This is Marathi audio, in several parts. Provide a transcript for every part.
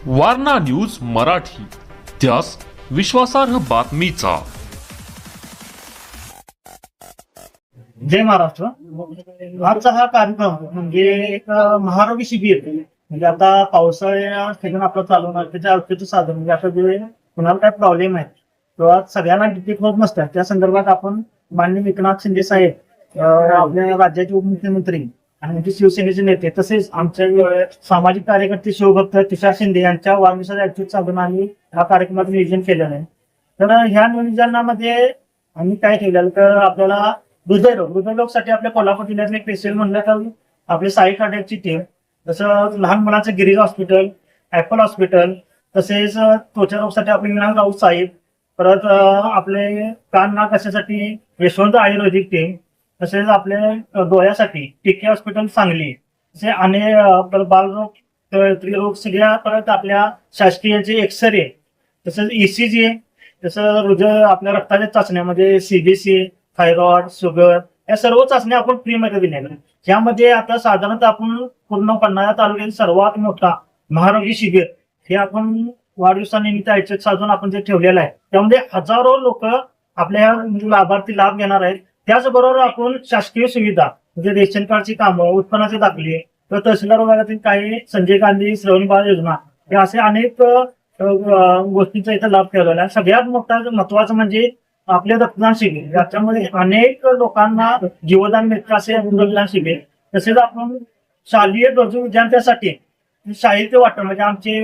वारणा न्यूज मराठी, त्यास विश्वासार्ह बातमीचा. जय महाराष्ट्र. आजचा हा कार्यक्रम म्हणजे एक महारोगी शिबिर, म्हणजे आता पावसाळ्या सीझन आपला चालू होणार, त्याच्या औषध साधन म्हणजे आता जे कुणाला काय प्रॉब्लेम आहे किंवा सगळ्यांना डिटेक्ट होत नसतात त्या संदर्भात आपण माननीय एकनाथ शिंदे साहेब, आपल्या राज्याचे उपमुख्यमंत्री आणि म्हणजे शिवसेनेचे नेते, तसेच आमचे सामाजिक कार्यकर्ते शिवभक्त तुषार शिंदे यांच्या वाढदिवसाच्या औषध साधन आम्ही हा कार्यक्रमाचं नियोजन केलेलं आहे. तर ह्या नियोजनामध्ये आम्ही काय केलेलं तर आपल्याला हृदयरोगसाठी आपल्या कोल्हापूर जिल्ह्यातले स्पेशल म्हणलं तर आपले साई कार्डियाकची टीम, जसं लहान मुलांचं गिरीज हॉस्पिटल, ऍपल हॉस्पिटल, तसेच त्वचा रोगसाठी आपले विनायक राऊत साहेब, परत आपले कान नाक कशासाठी यशवंत आयुर्वेदिक टीम, तसेच आपले डोळ्यासाठी टिके हॉस्पिटल सांगली, तसे अनेक बालरोग, स्त्रीरोग सगळ्या, परत आपल्या शासकीयचे एक्सरे, तसंच ECG, तसं हृदय आपल्या रक्ताच्या चाचण्यामध्ये CBC, थायरॉइड, शुगर या सर्व चाचण्या आपण फ्रीमध्ये दिलेल्या. ज्यामध्ये आता साधारणतः आपण पूर्ण पन्हाळा तालुक्यातील सर्वात मोठा महारोगी शिबिर हे आपण वाढदिवसानिमित्त औषध साधून आपण जे ठेवलेलं आहे, त्यामध्ये हजारो लोक आपल्या लाभार्थी लाभ घेणार आहेत. त्याचबरोबर आपण शासकीय सुविधा म्हणजे रेशन कार्डची कामं, उत्पन्नाचे दाखले, तर तहसीलदार विभागातील काही संजय गांधी श्रवणी बाळ योजना, हे असे अनेक गोष्टींचा इथं लाभ ठेवलेला आहे. सगळ्यात मोठा महत्वाचं म्हणजे आपले रक्तदान शिबिर, याच्यामध्ये अनेक लोकांना जीवदान मिळतं असे रक्तदान शिबिर. तसेच आपण शालेय गरजू विद्यार्थ्यांसाठी शाळेचे वाटप म्हणजे आमचे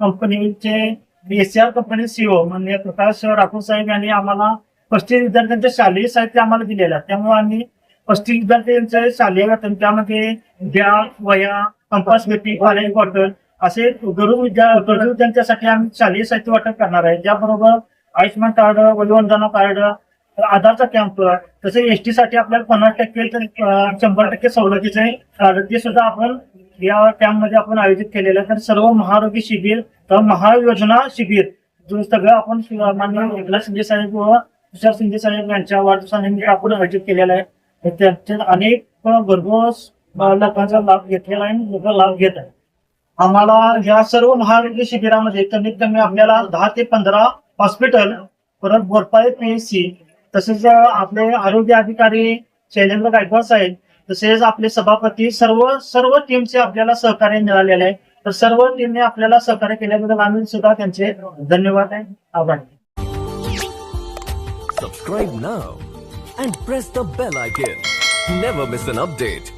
कंपनीचे SCR कंपनी CEO म्हणजे प्रकाश राठोड साहेब यांनी आम्हाला 35 विद्यार्थ्यांचे शालेय साहित्य आम्हाला दिलेलं आहे. त्यामुळे आम्ही 35 विद्यार्थ्यांचे शालेय वेतन, त्यामध्ये बॅग, वह्या, कंपास पेटी, कॉलेज बॉटल असे गरजू विद्यार्थ्यांसाठी आम्ही शालेय साहित्य वाटप करणार आहे. त्याबरोबर आयुष्यमान कार्ड, वयोवंदना कार्ड, आधारचा कॅम्प, तसे ST साठी आपल्याला 50% तर 100% सवलतीचे कार्ड ते सुद्धा आपण या कॅम्प मध्ये आपण आयोजित केलेलं आहे. तर सर्व महारोगी शिबिर, तर महायोजना शिबिर जो सगळं आपण माननीय एकनाथ शिंदे साहेब व तुषार शिंदे साहेब यांच्या वाढदिवसानिमित्त आपण आयोजित केलेलं आहे. त्याच्यात अनेक भरघोस लोकांचा लाभ घेतलेला आहे, लोक लाभ घेत आहे. आम्हाला या सर्व महारोगी शिबिरामध्ये कमीत कमी आपल्याला 10 ते 15 हॉस्पिटल, परत बोरपाळे PSC, तसेच आपले आरोग्य अधिकारी शैलेंद्र गायकवाड साहेब, तसेच आपले सभापती, सर्व टीमचे आपल्याला सहकार्य मिळालेले आहे. तर सर्व टीमने आपल्याला सहकार्य केल्याबद्दल आम्ही सुद्धा त्यांचे धन्यवाद आहे, आभार. Subscribe now and press the bell icon. Never miss an update.